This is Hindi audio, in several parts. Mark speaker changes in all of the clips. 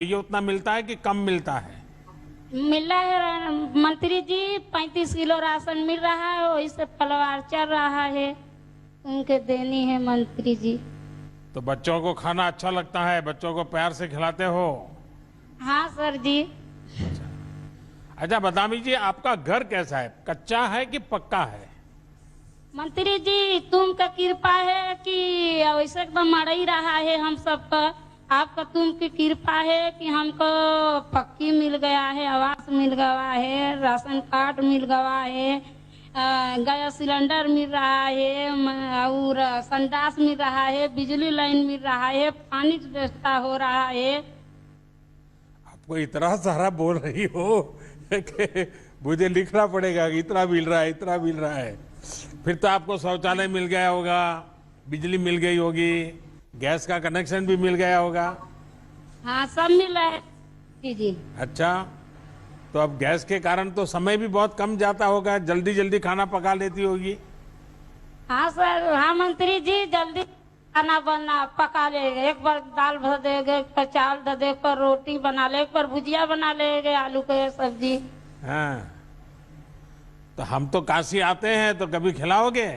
Speaker 1: ये उतना मिलता है कि कम मिलता है?
Speaker 2: मिला है मंत्री जी, 35 किलो राशन मिल रहा है, वही से परिवार चल रहा है, उनके देनी है मंत्री जी।
Speaker 1: तो बच्चों को खाना अच्छा लगता है? बच्चों को प्यार से खिलाते हो?
Speaker 2: हाँ सर जी।
Speaker 1: अच्छा बदामी जी, आपका घर कैसा है? कच्चा है कि पक्का है?
Speaker 2: मंत्री जी तुमका कृपा है कि वैसे एकदम मर ही रहा है हम सबका। आपका तुम की कृपा है कि हमको पक्की मिल गया है, आवास मिल गया है, राशन कार्ड मिल गया है, गैस सिलेंडर मिल रहा है और संडास मिल रहा है, बिजली लाइन मिल रहा है, पानी की व्यवस्था हो रहा है।
Speaker 1: आपको इतना सारा बोल रही हो कि मुझे लिखना पड़ेगा कि इतना मिल रहा है, इतना मिल रहा है। फिर तो आपको शौचालय मिल गया होगा, बिजली मिल गई होगी, गैस का कनेक्शन भी मिल गया होगा।
Speaker 2: हाँ सब मिला है जी जी।
Speaker 1: अच्छा, तो अब गैस के कारण तो समय भी बहुत कम जाता होगा, जल्दी जल्दी खाना पका लेती होगी।
Speaker 2: हाँ सर, हाँ मंत्री जी जल्दी खाना बना पका लेंगे। एक बार दाल भर देंगे, एक बार चावल धर दे, एक बार रोटी बना ले, एक बार भुजिया बना लेंगे, आलू के सब्जी।
Speaker 1: हाँ, तो हम तो काशी आते हैं, तो कभी खिलाओगे?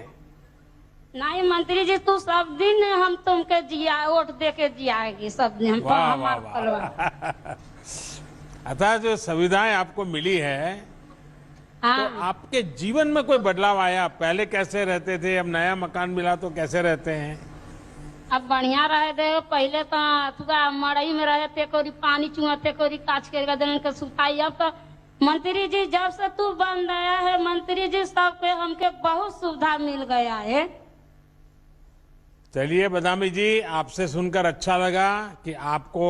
Speaker 2: नहीं मंत्री जी, तू सब दिन हम तुमके जिया वोट दे के जियाएगी सब दिन हम तो
Speaker 1: वाह वाह
Speaker 2: हमारा
Speaker 1: वाह।
Speaker 2: परिवार।
Speaker 1: अतः जो सुविधाएं आपको मिली है, तो
Speaker 2: हाँ
Speaker 1: आपके जीवन में कोई बदलाव आया? पहले कैसे रहते थे, अब नया मकान मिला तो कैसे रहते हैं?
Speaker 2: अब बढ़िया रहे थे। पहले तो तुका मड़ई में रहे थे, कोई पानी चुआते, कोई काच के गदन के सुताई। अब तो मंत्री जी जब से तू बन गया है मंत्री जी, सबके हमके बहुत सुविधा मिल गया है।
Speaker 1: चलिए बदामी जी, आपसे सुनकर अच्छा लगा कि आपको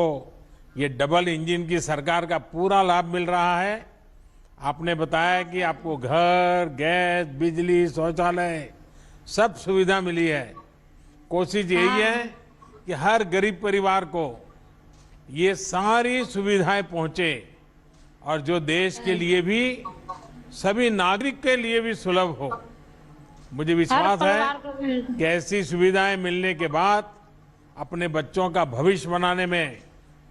Speaker 1: ये डबल इंजन की सरकार का पूरा लाभ मिल रहा है। आपने बताया कि आपको घर, गैस, बिजली, शौचालय सब सुविधा मिली है। कोशिश यही है कि हर गरीब परिवार को ये सारी सुविधाएं पहुंचे और जो देश के लिए भी, सभी नागरिक के लिए भी सुलभ हो। मुझे विश्वास है कि ऐसी सुविधाएं मिलने के बाद अपने बच्चों का भविष्य बनाने में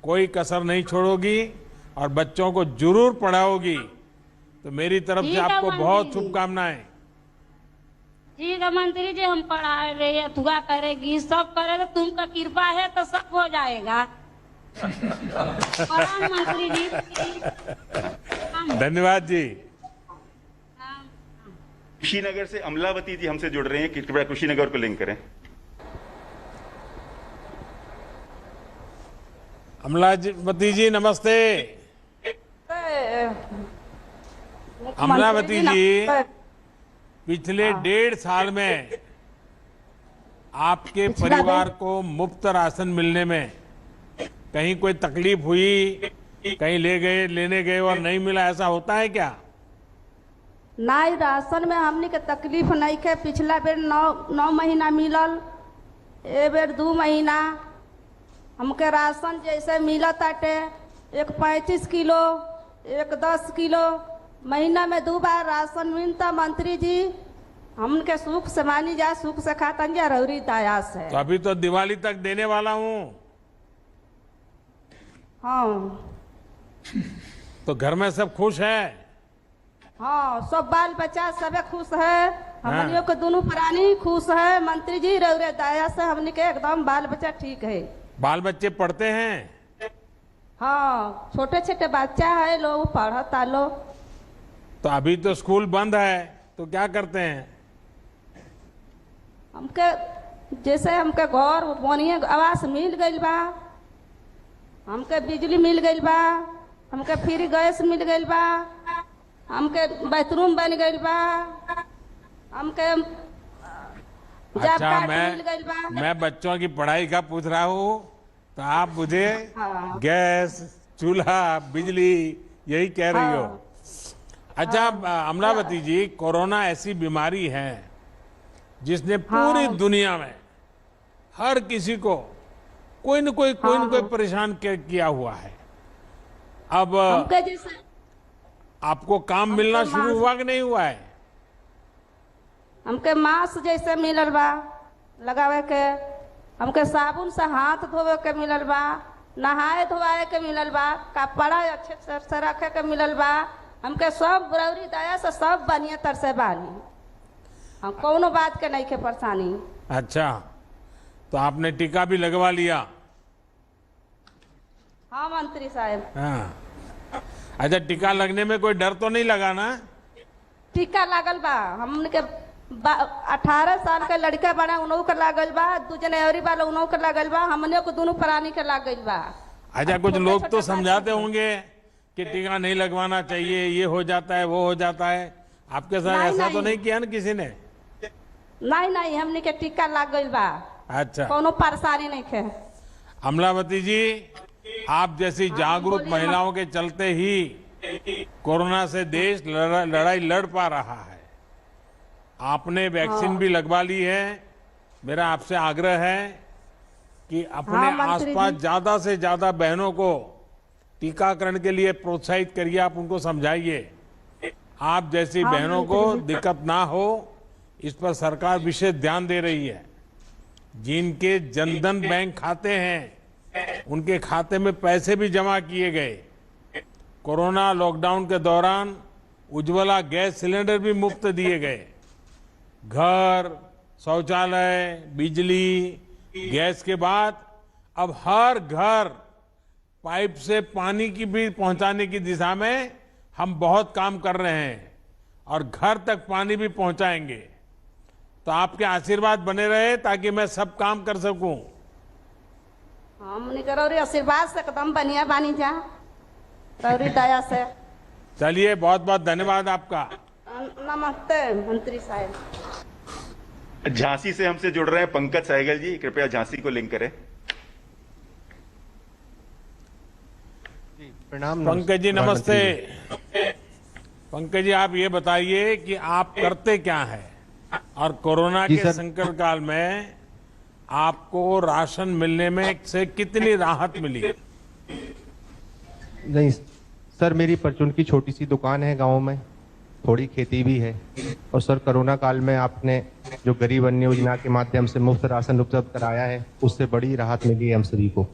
Speaker 1: कोई कसर नहीं छोड़ोगी और बच्चों को जरूर पढ़ाओगी। तो मेरी तरफ से आपको बहुत शुभकामनाएं।
Speaker 2: ठीक है मंत्री जी, हम पढ़ा रहे, दुआ करेगी, सब करेगा, तुमका कृपा है तो सब हो जाएगा। प्रणाम मंत्री जी।
Speaker 1: धन्यवाद जी।
Speaker 3: कुशीनगर से अमलावती जी हमसे जुड़ रहे हैं, कृपया कुशीनगर को लिंक करें।
Speaker 1: अमलावती जी नमस्ते। अमलावती जी, पिछले 1.5 साल में आपके परिवार को मुफ्त राशन मिलने में कहीं कोई तकलीफ हुई? कहीं लेने गए और नहीं मिला, ऐसा होता है क्या?
Speaker 4: नहीं, राशन में हमनी के तकलीफ नहीं के। पिछला बेर 9 महीना मिलल, ए बेर 2 महीना। हमके राशन जैसे मिलत ताटे, एक 35 किलो, एक 10 किलो, महीना में 2 बार राशन मिलता। मंत्री जी हमके सुख से मानी जा, सुख से खातन जा, रौरी दया से।
Speaker 1: तो अभी तो दिवाली तक देने वाला हूँ।
Speaker 4: हाँ
Speaker 1: तो घर में सब खुश है?
Speaker 4: हाँ, सब बाल बच्चा सबे खुश है, हमनियों के दोनों प्राणी खुश है। मंत्री जी रौरे दया से हमनी के एकदम बाल बच्चा ठीक है।
Speaker 1: बाल बच्चे पढ़ते हैं?
Speaker 4: हाँ, छोटे छोटे बच्चा है, लोग पढ़ता लो।
Speaker 1: तो अभी तो स्कूल बंद है, तो क्या करते हैं?
Speaker 4: हमके जैसे हमके घर बढ़िया आवास मिल गइल बा, हमके बिजली मिल गइल बा, हमके फ्री गैस मिल गइल बा, हमके बाथरूम बन गइल बा, हमके
Speaker 1: अच्छा, मैं बच्चों की पढ़ाई का पूछ रहा हूँ, तो आप मुझे गैस, चूल्हा, बिजली यही कह रही हो। अच्छा अमलावती जी, कोरोना ऐसी बीमारी है जिसने पूरी दुनिया में हर किसी को कोई न कोई परेशान किया हुआ है। अब आपको काम मिलना शुरू हुआ कि नहीं हुआ है?
Speaker 4: हमके मास्क जैसे मिलल बा लगावे के, हमके साबुन से हाथ धोवे के मिलल बा, नहाए धोआए के मिलल बा, कपड़ा अच्छे से रखे के मिलल बा। हमके सब बरौरी दया से सब बढ़िया तर से बानी, हम कोनो बात के नहीं के परेशानी।
Speaker 1: अच्छा, तो आपने टीका भी लगवा लिया?
Speaker 4: हाँ मंत्री साहब।
Speaker 1: हाँ। अच्छा, टीका लगने में कोई डर तो नहीं लगा ना?
Speaker 4: टीका लागल बा, हमने के 18 साल के लड़का बना उन्हों के लागल बा, 2 जनवरी वाला उन्हों के लागल बा, हमने को दोनों प्राणी के लागल बा।
Speaker 1: अच्छा, कुछ लोग तो समझाते होंगे कि टीका नहीं लगवाना चाहिए, ये हो जाता है वो हो जाता है, आपके साथ ऐसा तो नहीं किया ना किसी ने?
Speaker 4: नहीं, हमने के टीका लाग गइल बा।
Speaker 1: अच्छा,
Speaker 4: कोनो परेशानी नहीं है।
Speaker 1: अमलावती जी, आप जैसी जागरूक महिलाओं के चलते ही कोरोना से देश लड़ाई लड़ पा रहा है। आपने वैक्सीन भी लगवा ली है। मेरा आपसे आग्रह है कि अपने आसपास ज्यादा से ज्यादा बहनों को टीकाकरण के लिए प्रोत्साहित करिए, आप उनको समझाइए। आप जैसी बहनों को दिक्कत ना हो, इस पर सरकार विशेष ध्यान दे रही है। जिनके जनधन बैंक खाते हैं, उनके खाते में पैसे भी जमा किए गए। कोरोना लॉकडाउन के दौरान उज्ज्वला गैस सिलेंडर भी मुफ्त दिए गए। घर, शौचालय, बिजली, गैस के बाद अब हर घर पाइप से पानी की भी पहुंचाने की दिशा में हम बहुत काम कर रहे हैं और घर तक पानी भी पहुंचाएंगे। तो आपके आशीर्वाद बने रहे ताकि मैं सब काम कर सकूं।
Speaker 4: हमने करो रे आशीर्वाद से एकदम बढ़िया बानी जा, रौरी दया से।
Speaker 1: चलिए, बहुत बहुत धन्यवाद आपका।
Speaker 4: नमस्ते मंत्री साहब।
Speaker 3: झांसी से हमसे जुड़ रहे हैं पंकज सहगल जी, कृपया झांसी को लिंक करें।
Speaker 5: प्रणाम
Speaker 1: पंकज जी, नमस्ते। पंकज जी, आप ये बताइए कि आप करते क्या हैं और कोरोना के संकट काल में आपको राशन मिलने में से कितनी राहत मिली?
Speaker 5: नहीं सर, मेरी परचून की छोटी सी दुकान है गांव में, थोड़ी खेती भी है। और सर, कोरोना काल में आपने जो गरीब अन्न योजना के माध्यम से मुफ्त राशन उपलब्ध कराया है, उससे बड़ी राहत मिली है हम सभी को।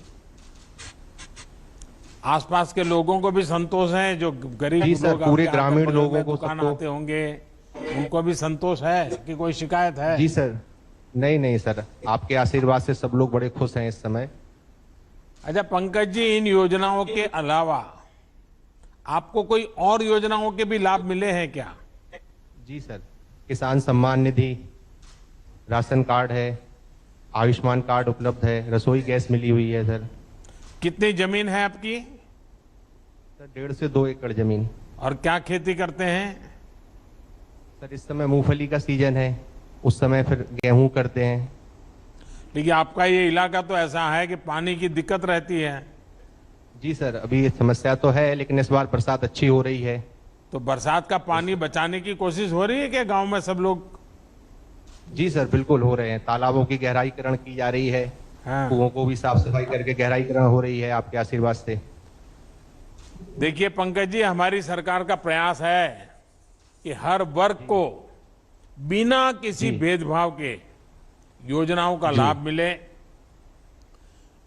Speaker 1: आसपास के लोगों को भी संतोष है? जो गरीब
Speaker 5: जी सर, पूरे ग्रामीण लोगों को
Speaker 1: दुकान आते होंगे, उनको भी संतोष है कि कोई शिकायत है?
Speaker 5: जी सर, नहीं सर, आपके आशीर्वाद से सब लोग बड़े खुश हैं इस समय।
Speaker 1: अच्छा पंकज जी, इन योजनाओं के अलावा आपको कोई और योजनाओं के भी लाभ मिले हैं क्या?
Speaker 5: जी सर, किसान सम्मान निधि, राशन कार्ड है, आयुष्मान कार्ड उपलब्ध है, रसोई गैस मिली हुई है सर।
Speaker 1: कितनी जमीन है आपकी?
Speaker 5: सर 1.5 से 2 एकड़ जमीन।
Speaker 1: और क्या खेती करते हैं?
Speaker 5: सर इस समय मूंगफली का सीजन है, उस समय फिर गेहूं करते हैं।
Speaker 1: देखिए, आपका ये इलाका तो ऐसा है कि पानी की दिक्कत रहती है।
Speaker 5: जी सर, अभी समस्या तो है, लेकिन इस बार बरसात अच्छी हो रही है।
Speaker 1: तो बरसात का पानी बचाने की कोशिश हो रही है क्या गांव में सब लोग?
Speaker 5: जी सर, बिल्कुल हो रहे हैं। तालाबों की गहराईकरण की जा रही है,
Speaker 1: हाँ।
Speaker 5: कुओं को भी साफ सफाई करके गहराईकरण हो रही है आपके आशीर्वाद से।
Speaker 1: देखिए पंकज जी, हमारी सरकार का प्रयास है कि हर वर्ग को बिना किसी भेदभाव के योजनाओं का लाभ मिले।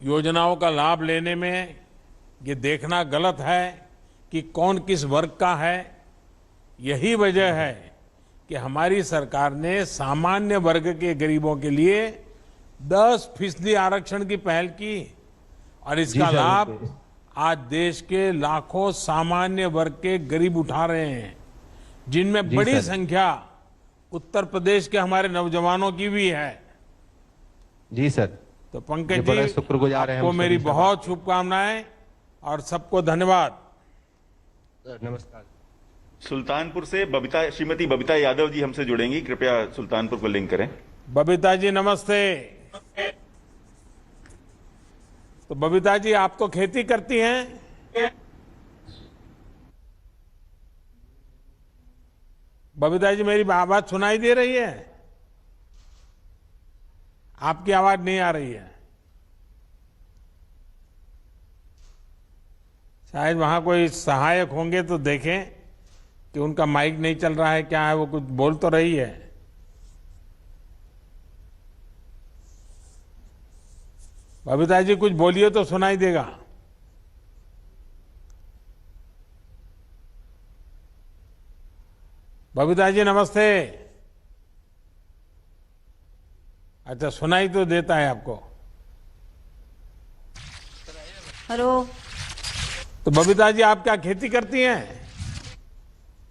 Speaker 1: योजनाओं का लाभ लेने में ये देखना गलत है कि कौन किस वर्ग का है। यही वजह है कि हमारी सरकार ने सामान्य वर्ग के गरीबों के लिए 10% आरक्षण की पहल की और इसका लाभ आज देश के लाखों सामान्य वर्ग के गरीब उठा रहे हैं, जिनमें बड़ी संख्या उत्तर प्रदेश के हमारे नौजवानों की भी है।
Speaker 5: जी सर,
Speaker 1: तो पंकज जी,
Speaker 5: शुक्रगुजार हैं
Speaker 1: आपको मेरी बहुत शुभकामनाएं और सबको धन्यवाद।
Speaker 5: नमस्कार।
Speaker 3: सुल्तानपुर से श्रीमती बबीता यादव जी हमसे जुड़ेंगी, कृपया सुल्तानपुर को लिंक करें।
Speaker 1: बबीता जी नमस्ते। तो बबीता जी, आप तो खेती करती हैं? बबीता जी, मेरी आवाज सुनाई दे रही है? आपकी आवाज नहीं आ रही है। शायद वहां कोई सहायक होंगे तो देखें कि उनका माइक नहीं चल रहा है क्या है, वो कुछ बोल तो रही है। बबीता जी कुछ बोलिए तो सुनाई देगा। बबीता जी नमस्ते। अच्छा, सुनाई तो देता है आपको।
Speaker 6: हेलो।
Speaker 1: तो बबीता जी आप क्या खेती करती हैं?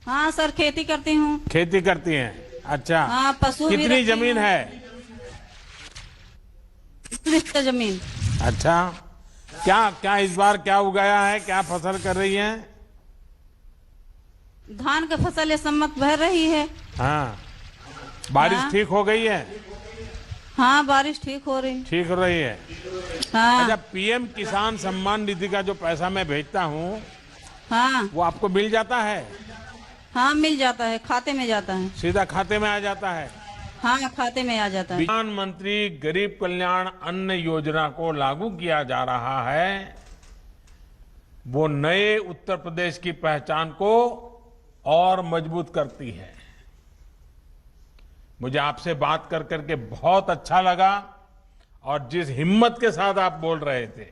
Speaker 6: हाँ सर, खेती करती हूँ।
Speaker 1: खेती करती हैं, अच्छा।
Speaker 6: हाँ, पशु भी
Speaker 1: कितनी
Speaker 6: रखी
Speaker 1: जमीन
Speaker 6: हूँ।
Speaker 1: है?
Speaker 6: 30 जमीन।
Speaker 1: अच्छा, क्या क्या इस बार क्या उगाया है, क्या फसल कर रही हैं?
Speaker 6: धान की फसल इस सम्मत भर रही है।
Speaker 1: हाँ, बारिश
Speaker 6: हाँ।
Speaker 1: ठीक हो गई है?
Speaker 6: हाँ, बारिश ठीक हो रही।
Speaker 1: ठीक हो रही है।
Speaker 6: हाँ।
Speaker 1: अच्छा, पीएम किसान सम्मान निधि का जो पैसा मैं भेजता हूँ
Speaker 6: हाँ।
Speaker 1: वो आपको मिल जाता है?
Speaker 6: हाँ, मिल जाता है, खाते में जाता है।
Speaker 1: सीधा खाते में आ जाता है?
Speaker 6: हाँ, खाते में आ जाता है।
Speaker 1: प्रधानमंत्री गरीब कल्याण अन्न योजना को लागू किया जा रहा है। वो नए उत्तर प्रदेश की पहचान को और मजबूत करती है। मुझे आपसे बात कर करके बहुत अच्छा लगा और जिस हिम्मत के साथ आप बोल रहे थे,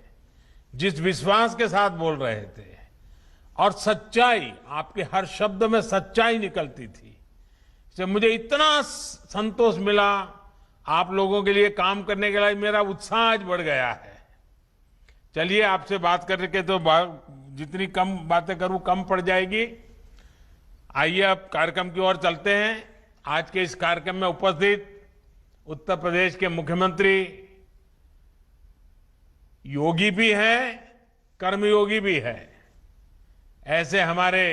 Speaker 1: जिस विश्वास के साथ बोल रहे थे और सच्चाई, आपके हर शब्द में सच्चाई निकलती थी, इससे मुझे इतना संतोष मिला। आप लोगों के लिए काम करने के लिए मेरा उत्साह आज बढ़ गया है। चलिए, आपसे बात करके तो जितनी कम बातें करूं कम पड़ जाएगी। आइए अब कार्यक्रम की ओर चलते हैं। आज के इस कार्यक्रम में उपस्थित उत्तर प्रदेश के मुख्यमंत्री योगी भी हैं, कर्मयोगी भी है। ऐसे हमारे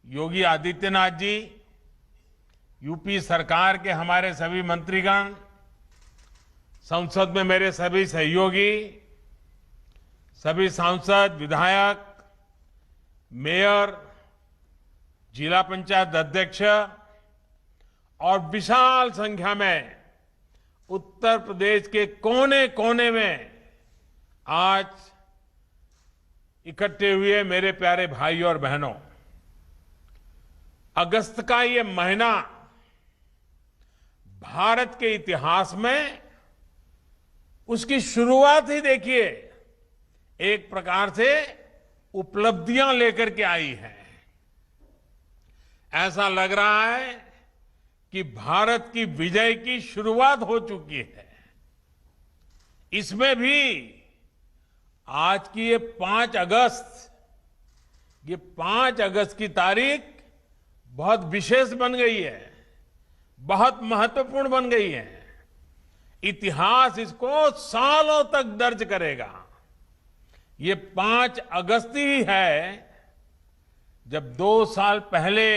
Speaker 1: योगी आदित्यनाथ जी, यूपी सरकार के हमारे सभी मंत्रीगण, संसद में मेरे सभी सहयोगी, सभी सांसद, विधायक, मेयर, जिला पंचायत अध्यक्ष और विशाल संख्या में उत्तर प्रदेश के कोने कोने में आज इकट्ठे हुए मेरे प्यारे भाई और बहनों, अगस्त का ये महीना भारत के इतिहास में उसकी शुरुआत ही देखिए एक प्रकार से उपलब्धियां लेकर के आई है। ऐसा लग रहा है कि भारत की विजय की शुरुआत हो चुकी है। इसमें भी आज की ये 5 अगस्त की तारीख बहुत विशेष बन गई है, बहुत महत्वपूर्ण बन गई है। इतिहास इसको सालों तक दर्ज करेगा। ये 5 अगस्त ही है जब 2 साल पहले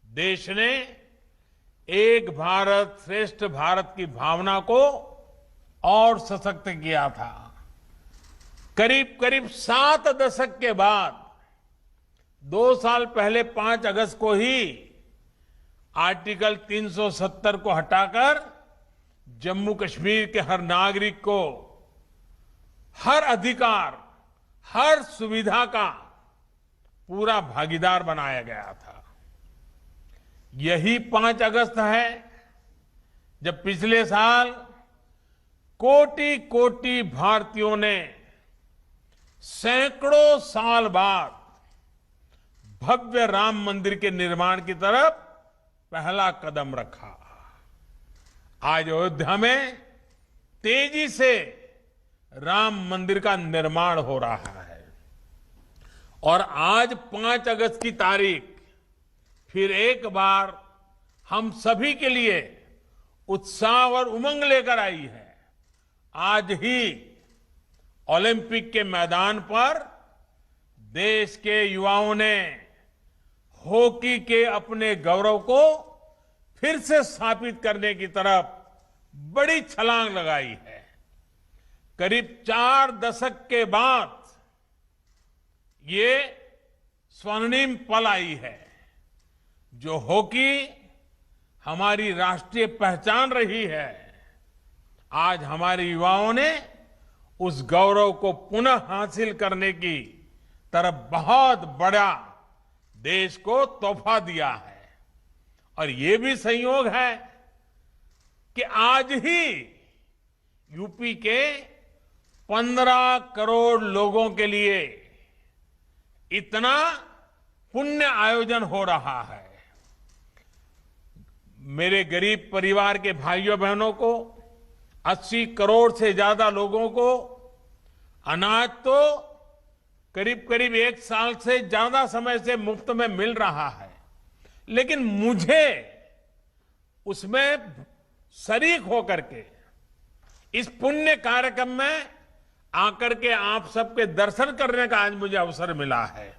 Speaker 1: देश ने एक भारत श्रेष्ठ भारत की भावना को और सशक्त किया था। करीब करीब 7 दशक के बाद 2 साल पहले 5 अगस्त को ही आर्टिकल 370 को हटाकर जम्मू कश्मीर के हर नागरिक को हर अधिकार, हर सुविधा का पूरा भागीदार बनाया गया था। यही 5 अगस्त है जब पिछले साल कोटि कोटि भारतीयों ने सैकड़ों साल बाद भव्य राम मंदिर के निर्माण की तरफ पहला कदम रखा। आज अयोध्या में तेजी से राम मंदिर का निर्माण हो रहा है और आज 5 अगस्त की तारीख फिर एक बार हम सभी के लिए उत्साह और उमंग लेकर आई है। आज ही ओलंपिक के मैदान पर देश के युवाओं ने हॉकी के अपने गौरव को फिर से स्थापित करने की तरफ बड़ी छलांग लगाई है। करीब 4 दशक के बाद ये स्वर्णिम पल आई है जो हॉकी हमारी राष्ट्रीय पहचान रही है। आज हमारे युवाओं ने उस गौरव को पुनः हासिल करने की तरफ बहुत बड़ा देश को तोहफा दिया है। और ये भी संयोग है कि आज ही यूपी के 15 करोड़ लोगों के लिए इतना पुण्य आयोजन हो रहा है। मेरे गरीब परिवार के भाइयों बहनों को, 80 करोड़ से ज्यादा लोगों को अनाज तो करीब करीब 1 साल से ज्यादा समय से मुफ्त में मिल रहा है। लेकिन मुझे उसमें शरीक होकर के इस पुण्य कार्यक्रम में आकर के आप सबके दर्शन करने का आज मुझे अवसर मिला है।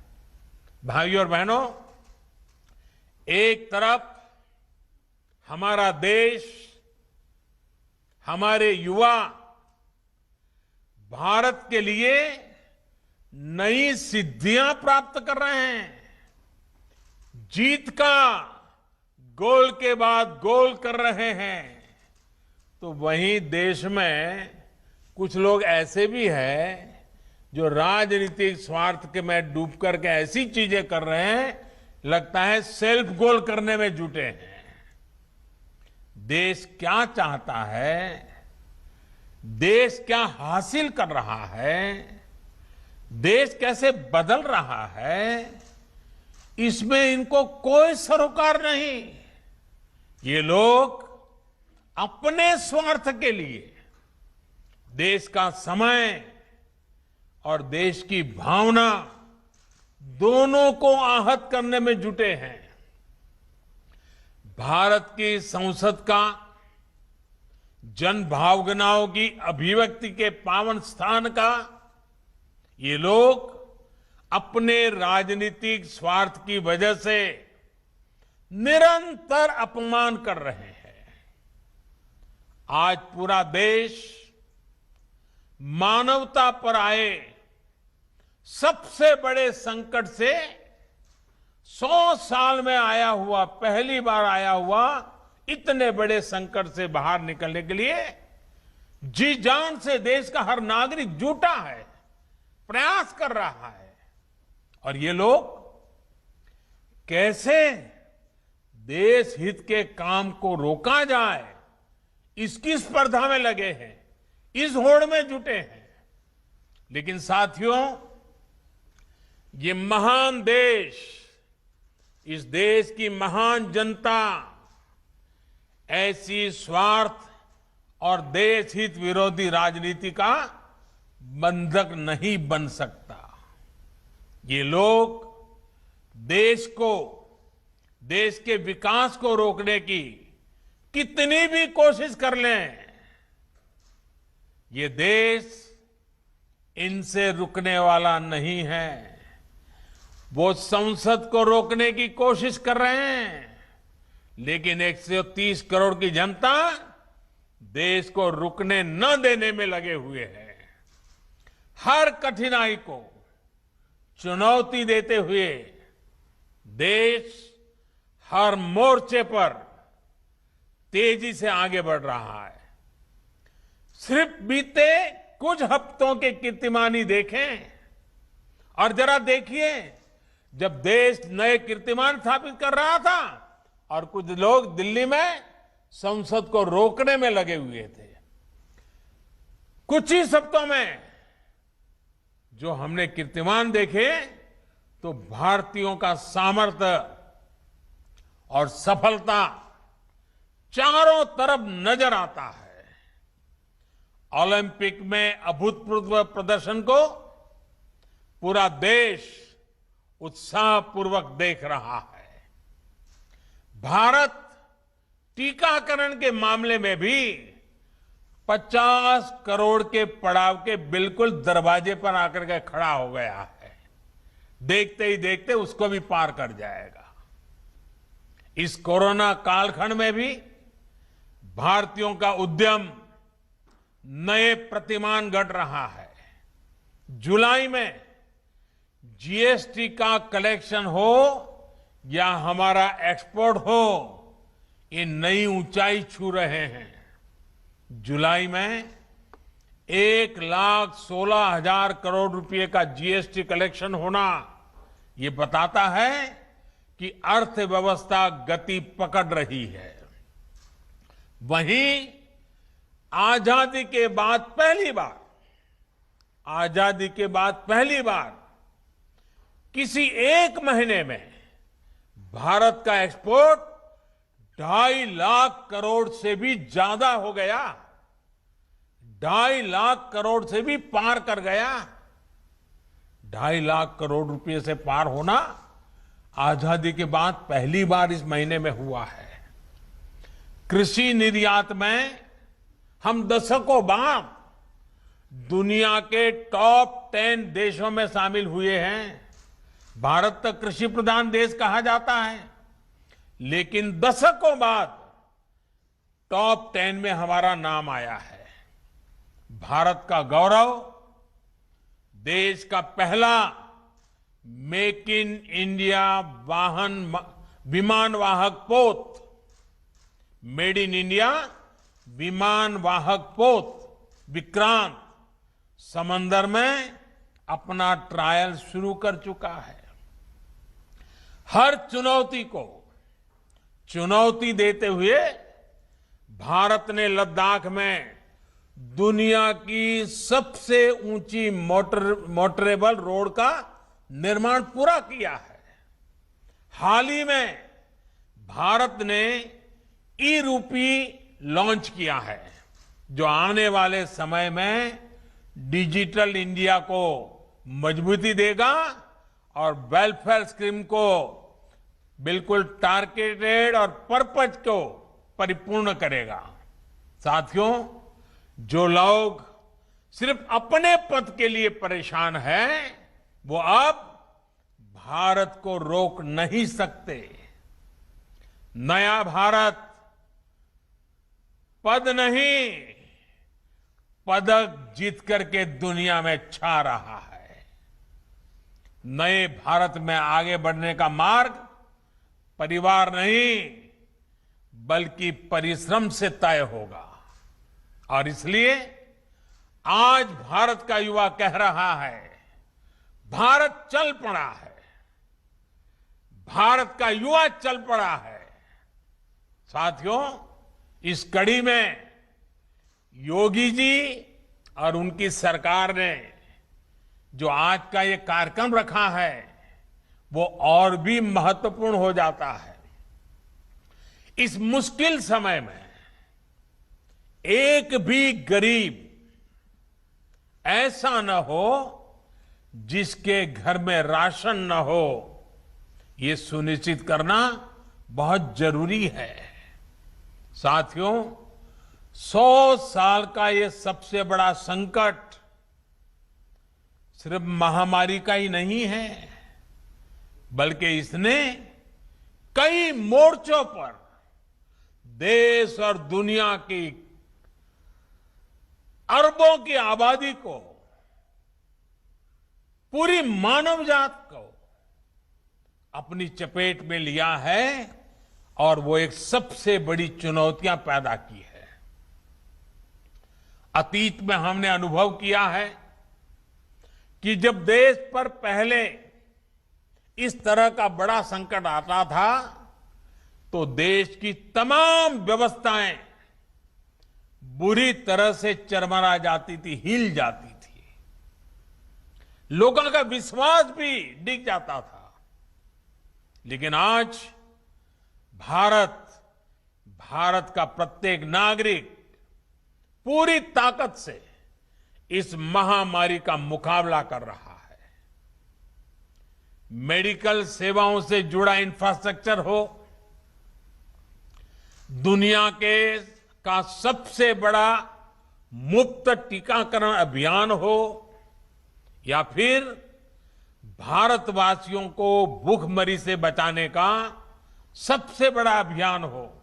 Speaker 1: भाइयों और बहनों, एक तरफ हमारा देश, हमारे युवा भारत के लिए नई सिद्धियां प्राप्त कर रहे हैं, जीत का गोल के बाद गोल कर रहे हैं, तो वहीं देश में कुछ लोग ऐसे भी हैं जो राजनीतिक स्वार्थ के में डूब करके ऐसी चीजें कर रहे हैं, लगता है सेल्फ गोल करने में जुटे हैं। देश क्या चाहता है, देश क्या हासिल कर रहा है, देश कैसे बदल रहा है, इसमें इनको कोई सरोकार नहीं। ये लोग अपने स्वार्थ के लिए देश का समय और देश की भावना दोनों को आहत करने में जुटे हैं। भारत की संसद का जन भावनाओं की अभिव्यक्ति के पावन स्थान का ये लोग अपने राजनीतिक स्वार्थ की वजह से निरंतर अपमान कर रहे हैं। आज पूरा देश मानवता पर आए सबसे बड़े संकट से 100 साल में आया हुआ, पहली बार आया हुआ इतने बड़े संकट से बाहर निकलने के लिए जी जान से देश का हर नागरिक जुटा है, प्रयास कर रहा है। और ये लोग कैसे देश हित के काम को रोका जाए, इसकी स्पर्धा में लगे हैं, इस होड़ में जुटे हैं। लेकिन साथियों, ये महान देश, इस देश की महान जनता ऐसी स्वार्थ और देश हित विरोधी राजनीति का बंधक नहीं बन सकता। ये लोग देश को, देश के विकास को रोकने की कितनी भी कोशिश कर लें, ये देश इनसे रुकने वाला नहीं है। वो संसद को रोकने की कोशिश कर रहे हैं, लेकिन 130 करोड़ की जनता देश को रुकने न देने में लगे हुए हैं। हर कठिनाई को चुनौती देते हुए देश हर मोर्चे पर तेजी से आगे बढ़ रहा है। सिर्फ बीते कुछ हफ्तों के कीर्तिमान देखें और जरा देखिए, जब देश नए कीर्तिमान स्थापित कर रहा था और कुछ लोग दिल्ली में संसद को रोकने में लगे हुए थे, कुछ ही हफ्तों में जो हमने कीर्तिमान देखे तो भारतीयों का सामर्थ्य और सफलता चारों तरफ नजर आता है। ओलंपिक में अभूतपूर्व प्रदर्शन को पूरा देश उत्साहपूर्वक देख रहा है। भारत टीकाकरण के मामले में भी 50 करोड़ के पड़ाव के बिल्कुल दरवाजे पर आकर के खड़ा हो गया है। देखते ही देखते उसको भी पार कर जाएगा। इस कोरोना कालखंड में भी भारतीयों का उद्यम नए प्रतिमान गढ़ रहा है। जुलाई में जीएसटी का कलेक्शन हो या हमारा एक्सपोर्ट हो, ये नई ऊंचाई छू रहे हैं। जुलाई में 1,16,000 करोड़ रुपए का जीएसटी कलेक्शन होना, ये बताता है कि अर्थव्यवस्था गति पकड़ रही है। वहीं आजादी के बाद पहली बार किसी एक महीने में भारत का एक्सपोर्ट 2.5 लाख करोड़ से भी ज्यादा हो गया। 2.5 लाख करोड़ से भी पार कर गया। 2.5 लाख करोड़ रुपए से पार होना आजादी के बाद पहली बार इस महीने में हुआ है। कृषि निर्यात में हम दशकों बाद दुनिया के टॉप 10 देशों में शामिल हुए हैं। भारत तो कृषि प्रधान देश कहा जाता है, लेकिन दशकों बाद टॉप 10 में हमारा नाम आया है। भारत का गौरव, देश का पहला मेक इन इंडिया विमान वाहक पोत, मेड इन इंडिया विमान वाहक पोत विक्रांत समंदर में अपना ट्रायल शुरू कर चुका है। हर चुनौती को चुनौती देते हुए भारत ने लद्दाख में दुनिया की सबसे ऊंची मोटरेबल रोड का निर्माण पूरा किया है। हाल ही में भारत ने ई-रूपी लॉन्च किया है, जो आने वाले समय में डिजिटल इंडिया को मजबूती देगा और वेलफेयर स्कीम को बिल्कुल टारगेटेड और पर्पज को परिपूर्ण करेगा। साथियों, जो लोग सिर्फ अपने पद के लिए परेशान हैं, वो अब भारत को रोक नहीं सकते। नया भारत पद नहीं, पदक जीत करके दुनिया में छा रहा है। नए भारत में आगे बढ़ने का मार्ग परिवार नहीं, बल्कि परिश्रम से तय होगा। और इसलिए आज भारत का युवा कह रहा है, भारत चल पड़ा है, भारत का युवा चल पड़ा है। साथियों, इस कड़ी में योगी जी और उनकी सरकार ने जो आज का ये कार्यक्रम रखा है, वो और भी महत्वपूर्ण हो जाता है। इस मुश्किल समय में एक भी गरीब ऐसा न हो जिसके घर में राशन न हो, ये सुनिश्चित करना बहुत जरूरी है। साथियों, 100 साल का ये सबसे बड़ा संकट सिर्फ महामारी का ही नहीं है, बल्कि इसने कई मोर्चों पर देश और दुनिया की अरबों की आबादी को, पूरी मानव जात को अपनी चपेट में लिया है और वो एक सबसे बड़ी चुनौतियां पैदा की है। अतीत में हमने अनुभव किया है कि जब देश पर पहले इस तरह का बड़ा संकट आता था, तो देश की तमाम व्यवस्थाएं बुरी तरह से चरमरा जाती थी, हिल जाती थी। लोगों का विश्वास भी डिग जाता था। लेकिन आज भारत का प्रत्येक नागरिक पूरी ताकत से इस महामारी का मुकाबला कर रहा है। मेडिकल सेवाओं से जुड़ा इंफ्रास्ट्रक्चर हो, दुनिया का सबसे बड़ा मुफ्त टीकाकरण अभियान हो, या फिर भारतवासियों को भूखमरी से बचाने का सबसे बड़ा अभियान हो,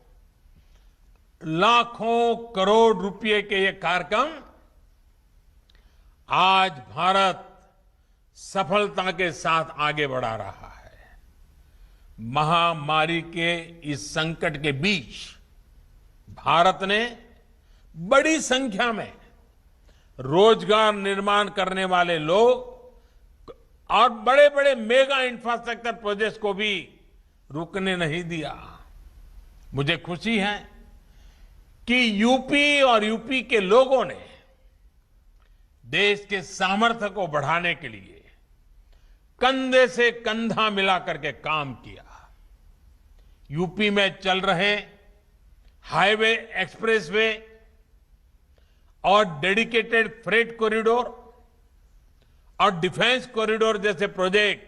Speaker 1: लाखों करोड़ रुपए के ये कार्यक्रम आज भारत सफलता के साथ आगे बढ़ा रहा है। महामारी के इस संकट के बीच भारत ने बड़ी संख्या में रोजगार निर्माण करने वाले लोग और बड़े बड़े मेगा इंफ्रास्ट्रक्चर प्रोजेक्ट्स को भी रुकने नहीं दिया। मुझे खुशी है कि यूपी और यूपी के लोगों ने देश के सामर्थ्य को बढ़ाने के लिए कंधे से कंधा मिला करके काम किया। यूपी में चल रहे हाईवे, एक्सप्रेसवे और डेडिकेटेड फ्रेट कॉरिडोर और डिफेंस कॉरिडोर जैसे प्रोजेक्ट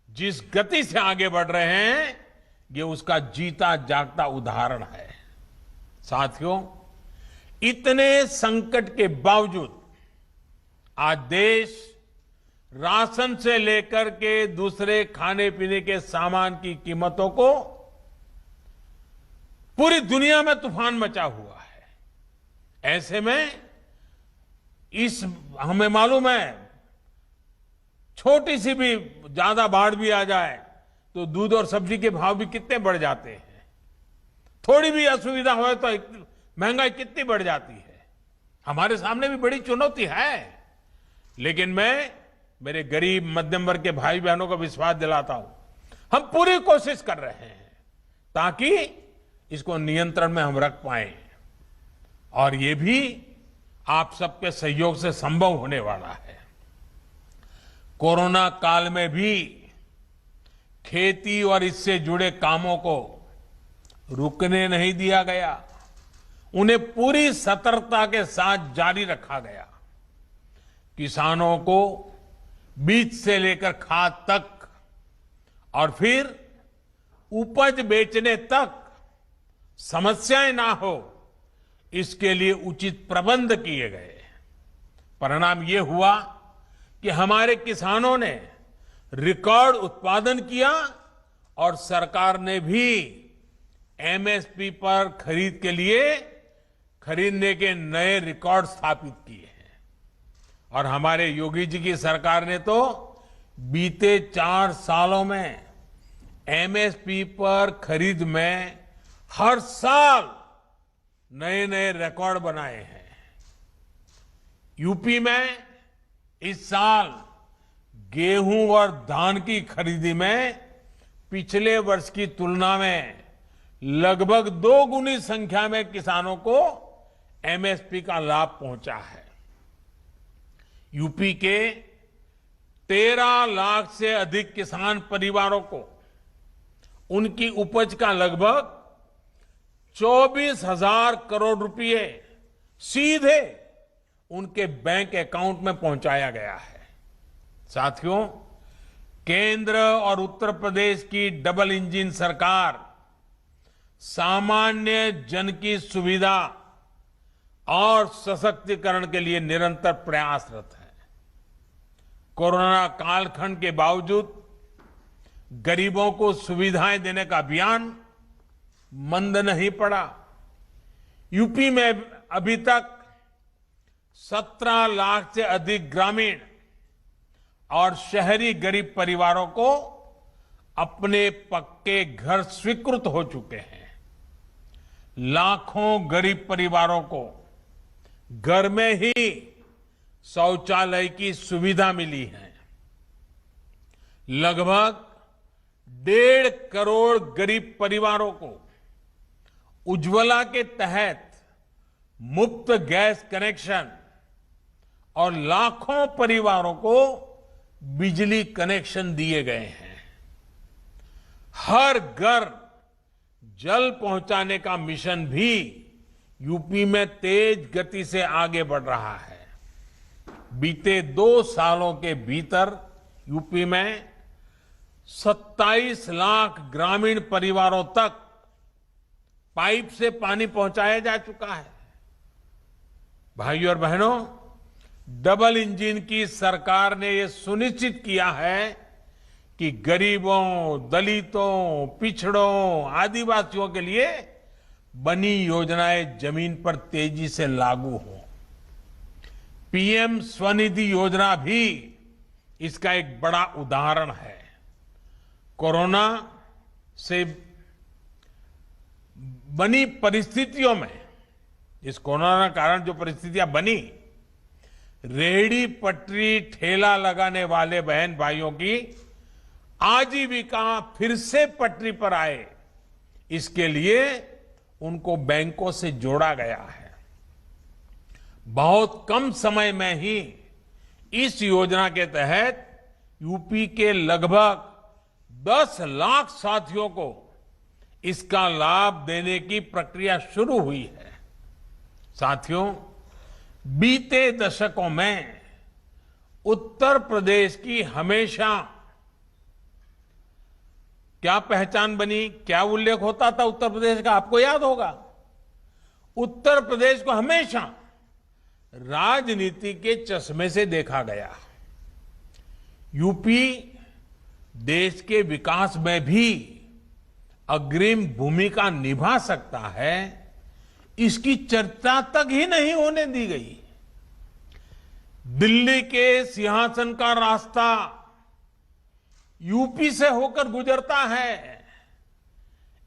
Speaker 1: जिस गति से आगे बढ़ रहे हैं, ये उसका जीता जागता उदाहरण है। साथियों, इतने संकट के बावजूद आज देश राशन से लेकर के दूसरे खाने पीने के सामान की कीमतों को पूरी दुनिया में तूफान मचा हुआ है। ऐसे में हमें मालूम है, छोटी सी भी ज्यादा बाढ़ भी आ जाए तो दूध और सब्जी के भाव भी कितने बढ़ जाते हैं। थोड़ी भी असुविधा हो तो महंगाई कितनी बढ़ जाती है। हमारे सामने भी बड़ी चुनौती है, लेकिन मैं मेरे गरीब मध्यम वर्ग के भाई बहनों को विश्वास दिलाता हूं, हम पूरी कोशिश कर रहे हैं ताकि इसको नियंत्रण में हम रख पाए, और ये भी आप सबके सहयोग से संभव होने वाला है। कोरोना काल में भी खेती और इससे जुड़े कामों को रुकने नहीं दिया गया, उन्हें पूरी सतर्कता के साथ जारी रखा गया। किसानों को बीज से लेकर खाद तक और फिर उपज बेचने तक समस्याएं ना हो, इसके लिए उचित प्रबंध किए गए। परिणाम ये हुआ कि हमारे किसानों ने रिकॉर्ड उत्पादन किया और सरकार ने भी एमएसपी पर खरीद के लिए खरीदने के नए रिकॉर्ड स्थापित किए हैं। और हमारे योगी जी की सरकार ने तो बीते 4 सालों में एमएसपी पर खरीद में हर साल नए नए रिकॉर्ड बनाए हैं। यूपी में इस साल गेहूं और धान की खरीदी में पिछले वर्ष की तुलना में लगभग 2 गुनी संख्या में किसानों को एमएसपी का लाभ पहुंचा है। यूपी के 13 लाख से अधिक किसान परिवारों को उनकी उपज का लगभग 24,000 करोड़ रुपए सीधे उनके बैंक अकाउंट में पहुंचाया गया है। साथियों, केंद्र और उत्तर प्रदेश की डबल इंजन सरकार सामान्य जन की सुविधा और सशक्तिकरण के लिए निरंतर प्रयासरत है। कोरोना कालखंड के बावजूद गरीबों को सुविधाएं देने का अभियान मंद नहीं पड़ा। यूपी में अभी तक 17 लाख से अधिक ग्रामीण और शहरी गरीब परिवारों को अपने पक्के घर स्वीकृत हो चुके हैं। लाखों गरीब परिवारों को घर में ही शौचालय की सुविधा मिली है। लगभग 1.5 करोड़ गरीब परिवारों को उज्ज्वला के तहत मुफ्त गैस कनेक्शन और लाखों परिवारों को बिजली कनेक्शन दिए गए हैं। हर घर जल पहुंचाने का मिशन भी यूपी में तेज गति से आगे बढ़ रहा है। बीते 2 सालों के भीतर यूपी में 27 लाख ग्रामीण परिवारों तक पाइप से पानी पहुंचाया जा चुका है। भाइयों और बहनों, डबल इंजन की सरकार ने यह सुनिश्चित किया है कि गरीबों, दलितों, पिछड़ों, आदिवासियों के लिए बनी योजनाएं जमीन पर तेजी से लागू हो। पीएम स्वनिधि योजना भी इसका एक बड़ा उदाहरण है। कोरोना से बनी परिस्थितियों में, इस कोरोना के कारण जो परिस्थितियां बनी, रेहड़ी पटरी ठेला लगाने वाले बहन भाइयों की आजीविका फिर से पटरी पर आए, इसके लिए उनको बैंकों से जोड़ा गया है। बहुत कम समय में ही इस योजना के तहत यूपी के लगभग 10 लाख साथियों को इसका लाभ देने की प्रक्रिया शुरू हुई है। साथियों, बीते दशकों में उत्तर प्रदेश की हमेशा क्या पहचान बनी, क्या उल्लेख होता था उत्तर प्रदेश का, आपको याद होगा। उत्तर प्रदेश को हमेशा राजनीति के चश्मे से देखा गया। यूपी देश के विकास में भी अग्रिम भूमिका निभा सकता है, इसकी चर्चा तक ही नहीं होने दी गई। दिल्ली के सिंहासन का रास्ता यूपी से होकर गुजरता है।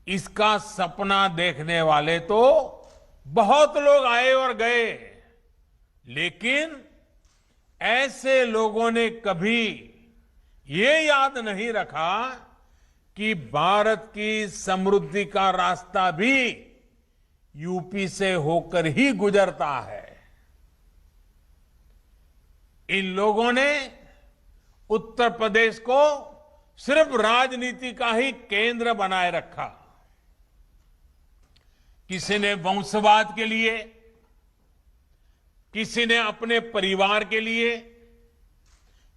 Speaker 1: इसका सपना देखने वाले तो बहुत लोग आए और गए, लेकिन ऐसे लोगों ने कभी ये याद नहीं रखा कि भारत की समृद्धि का रास्ता भी यूपी से होकर ही गुजरता है। इन लोगों ने उत्तर प्रदेश को सिर्फ राजनीति का ही केंद्र बनाए रखा। किसी ने वंशवाद के लिए, किसी ने अपने परिवार के लिए,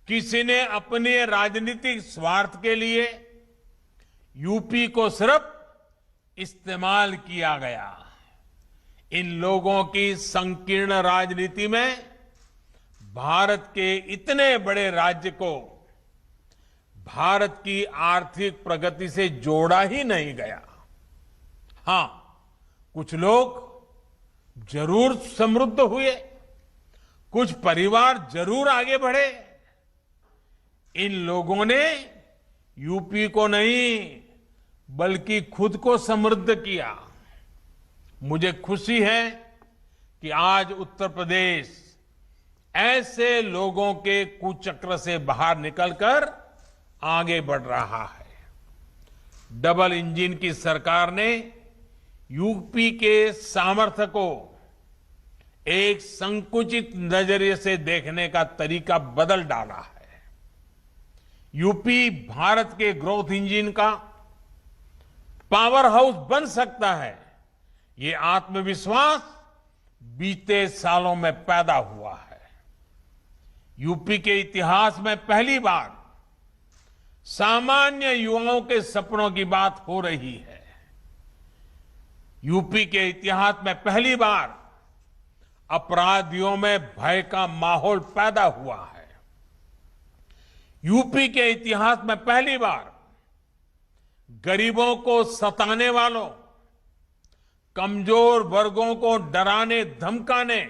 Speaker 1: किसी ने अपने राजनीतिक स्वार्थ के लिए यूपी को सिर्फ इस्तेमाल किया गया। इन लोगों की संकीर्ण राजनीति में भारत के इतने बड़े राज्य को भारत की आर्थिक प्रगति से जोड़ा ही नहीं गया। हां, कुछ लोग जरूर समृद्ध हुए, कुछ परिवार जरूर आगे बढ़े। इन लोगों ने यूपी को नहीं बल्कि खुद को समृद्ध किया। मुझे खुशी है कि आज उत्तर प्रदेश ऐसे लोगों के कुचक्र से बाहर निकलकर आगे बढ़ रहा है। डबल इंजन की सरकार ने यूपी के सामर्थ्य को एक संकुचित नजरिए से देखने का तरीका बदल डाला है। यूपी भारत के ग्रोथ इंजन का पावर हाउस बन सकता है, ये आत्मविश्वास बीते सालों में पैदा हुआ है। यूपी के इतिहास में पहली बार सामान्य युवाओं के सपनों की बात हो रही है। यूपी के इतिहास में पहली बार अपराधियों में भय का माहौल पैदा हुआ है। यूपी के इतिहास में पहली बार गरीबों को सताने वालों, कमजोर वर्गों को डराने धमकाने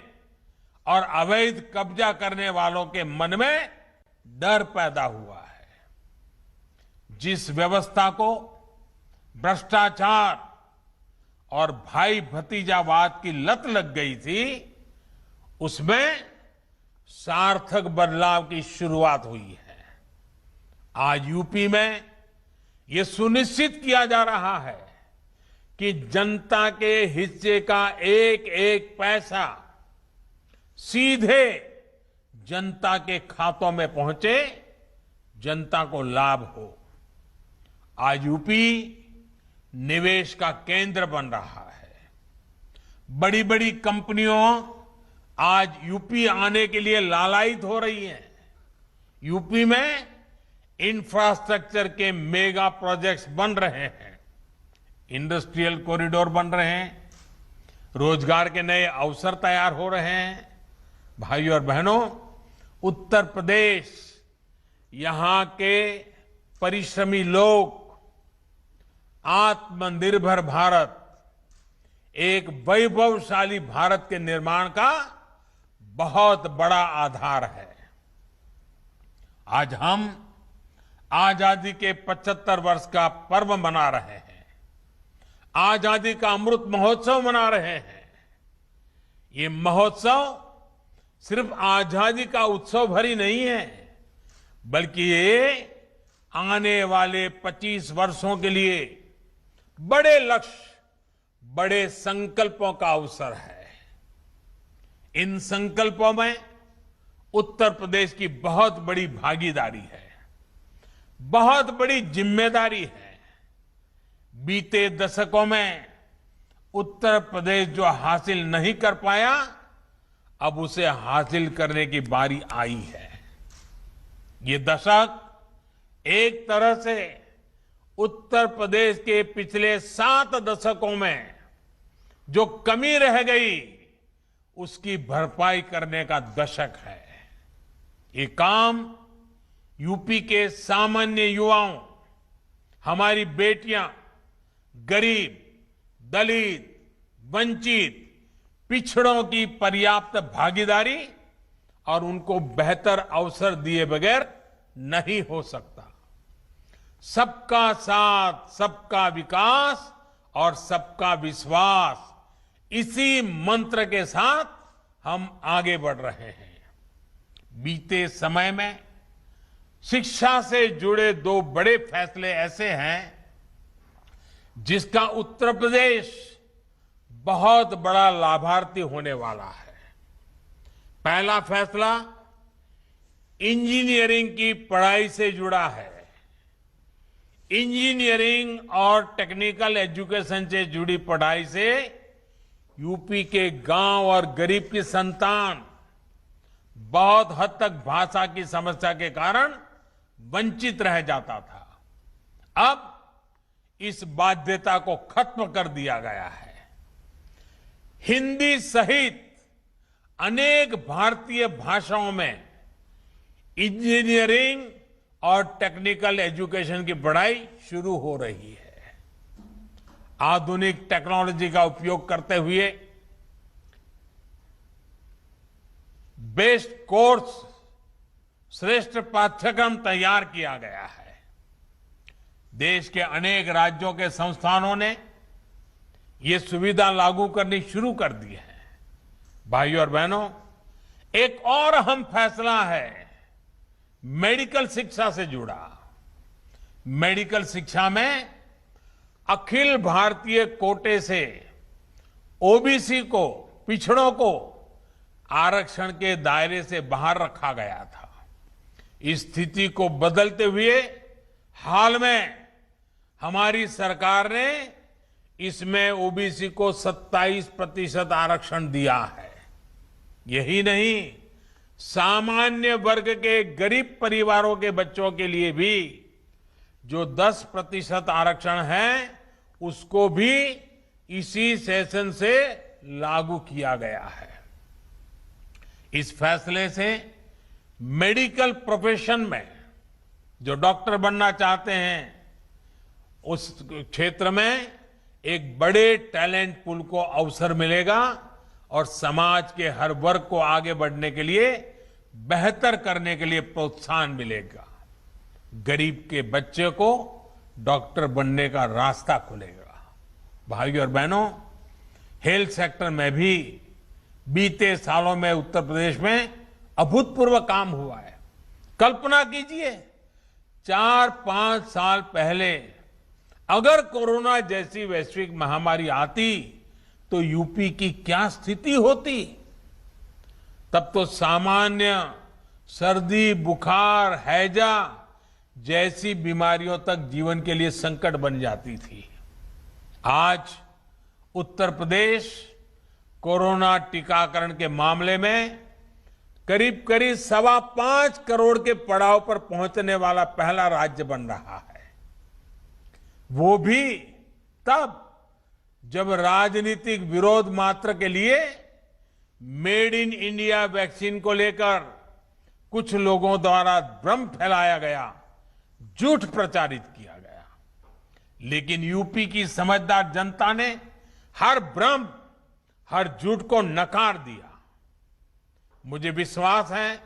Speaker 1: और अवैध कब्जा करने वालों के मन में डर पैदा हुआ है। जिस व्यवस्था को भ्रष्टाचार और भाई भतीजावाद की लत लग गई थी, उसमें सार्थक बदलाव की शुरुआत हुई है। आज यूपी में यह सुनिश्चित किया जा रहा है कि जनता के हिस्से का एक एक पैसा सीधे जनता के खातों में पहुंचे, जनता को लाभ हो। आज यूपी निवेश का केंद्र बन रहा है। बड़ी बड़ी कंपनियों आज यूपी आने के लिए लालायित हो रही हैं। यूपी में इंफ्रास्ट्रक्चर के मेगा प्रोजेक्ट्स बन रहे हैं, इंडस्ट्रियल कॉरिडोर बन रहे हैं, रोजगार के नए अवसर तैयार हो रहे हैं। भाइयों और बहनों, उत्तर प्रदेश, यहां के परिश्रमी लोग, आत्मनिर्भर भारत, एक वैभवशाली भारत के निर्माण का बहुत बड़ा आधार है। आज हम आजादी के 75 वर्ष का पर्व मना रहे हैं, आजादी का अमृत महोत्सव मना रहे हैं। ये महोत्सव सिर्फ आजादी का उत्सव भर ही नहीं है, बल्कि ये आने वाले 25 वर्षों के लिए बड़े लक्ष्य, बड़े संकल्पों का अवसर है। इन संकल्पों में उत्तर प्रदेश की बहुत बड़ी भागीदारी है, बहुत बड़ी जिम्मेदारी है। बीते दशकों में उत्तर प्रदेश जो हासिल नहीं कर पाया, अब उसे हासिल करने की बारी आई है। ये दशक एक तरह से उत्तर प्रदेश के पिछले 7 दशकों में जो कमी रह गई, उसकी भरपाई करने का दशक है। ये काम यूपी के सामान्य युवाओं, हमारी बेटियां, गरीब, दलित, वंचित, पिछड़ों की पर्याप्त भागीदारी और उनको बेहतर अवसर दिए बगैर नहीं हो सकता। सबका साथ, सबका विकास और सबका विश्वास, इसी मंत्र के साथ हम आगे बढ़ रहे हैं। बीते समय में शिक्षा से जुड़े 2 बड़े फैसले ऐसे हैं जिसका उत्तर प्रदेश बहुत बड़ा लाभार्थी होने वाला है। पहला फैसला इंजीनियरिंग की पढ़ाई से जुड़ा है। इंजीनियरिंग और टेक्निकल एजुकेशन से जुड़ी पढ़ाई से यूपी के गांव और गरीब की संतान बहुत हद तक भाषा की समस्या के कारण वंचित रह जाता था। अब इस बाध्यता को खत्म कर दिया गया है। हिंदी सहित अनेक भारतीय भाषाओं में इंजीनियरिंग और टेक्निकल एजुकेशन की पढ़ाई शुरू हो रही है। आधुनिक टेक्नोलॉजी का उपयोग करते हुए बेस्ट कोर्स, श्रेष्ठ पाठ्यक्रम तैयार किया गया है। देश के अनेक राज्यों के संस्थानों ने ये सुविधा लागू करनी शुरू कर दी है। भाइयों और बहनों, एक और अहम फैसला है मेडिकल शिक्षा से जुड़ा। मेडिकल शिक्षा में अखिल भारतीय कोटे से ओबीसी को, पिछड़ों को आरक्षण के दायरे से बाहर रखा गया था। इस स्थिति को बदलते हुए हाल में हमारी सरकार ने इसमें ओबीसी को 27% आरक्षण दिया है। यही नहीं, सामान्य वर्ग के गरीब परिवारों के बच्चों के लिए भी जो 10% आरक्षण है, उसको भी इसी सेशन से लागू किया गया है। इस फैसले से मेडिकल प्रोफेशन में जो डॉक्टर बनना चाहते हैं, उस क्षेत्र में एक बड़े टैलेंट पूल को अवसर मिलेगा और समाज के हर वर्ग को आगे बढ़ने के लिए, बेहतर करने के लिए प्रोत्साहन मिलेगा। गरीब के बच्चे को डॉक्टर बनने का रास्ता खुलेगा। भाइयों और बहनों, हेल्थ सेक्टर में भी बीते सालों में उत्तर प्रदेश में अभूतपूर्व काम हुआ है। कल्पना कीजिए, 4-5 साल पहले अगर कोरोना जैसी वैश्विक महामारी आती तो यूपी की क्या स्थिति होती। तब तो सामान्य सर्दी, बुखार, हैजा जैसी बीमारियों तक जीवन के लिए संकट बन जाती थी। आज उत्तर प्रदेश कोरोना टीकाकरण के मामले में करीब 5.25 करोड़ के पड़ाव पर पहुंचने वाला पहला राज्य बन रहा है। वो भी तब जब राजनीतिक विरोध मात्र के लिए मेड इन इंडिया वैक्सीन को लेकर कुछ लोगों द्वारा भ्रम फैलाया गया, झूठ प्रचारित किया गया। लेकिन यूपी की समझदार जनता ने हर भ्रम, हर झूठ को नकार दिया। मुझे विश्वास है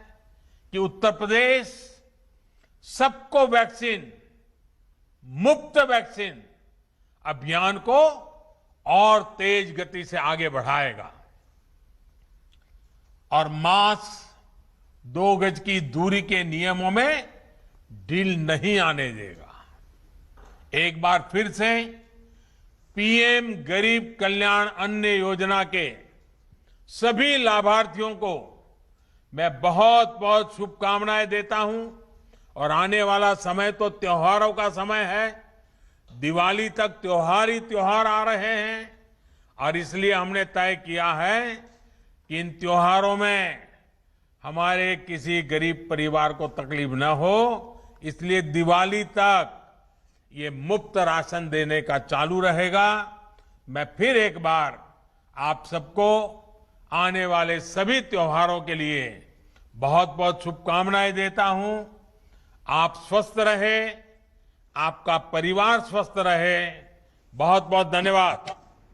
Speaker 1: कि उत्तर प्रदेश सबको वैक्सीन, मुफ्त वैक्सीन अभियान को और तेज गति से आगे बढ़ाएगा और मास्क, 2 गज की दूरी के नियमों में ढील नहीं आने देगा। एक बार फिर से पीएम गरीब कल्याण अन्न योजना के सभी लाभार्थियों को मैं बहुत बहुत शुभकामनाएं देता हूं और आने वाला समय तो त्योहारों का समय है। दिवाली तक त्योहार ही त्योहार आ रहे हैं और इसलिए हमने तय किया है कि इन त्योहारों में हमारे किसी गरीब परिवार को तकलीफ न हो, इसलिए दिवाली तक ये मुफ्त राशन देने का चालू रहेगा। मैं फिर एक बार आप सबको आने वाले सभी त्योहारों के लिए बहुत बहुत शुभकामनाएं देता हूं। आप स्वस्थ रहे, आपका परिवार स्वस्थ रहे। बहुत बहुत धन्यवाद।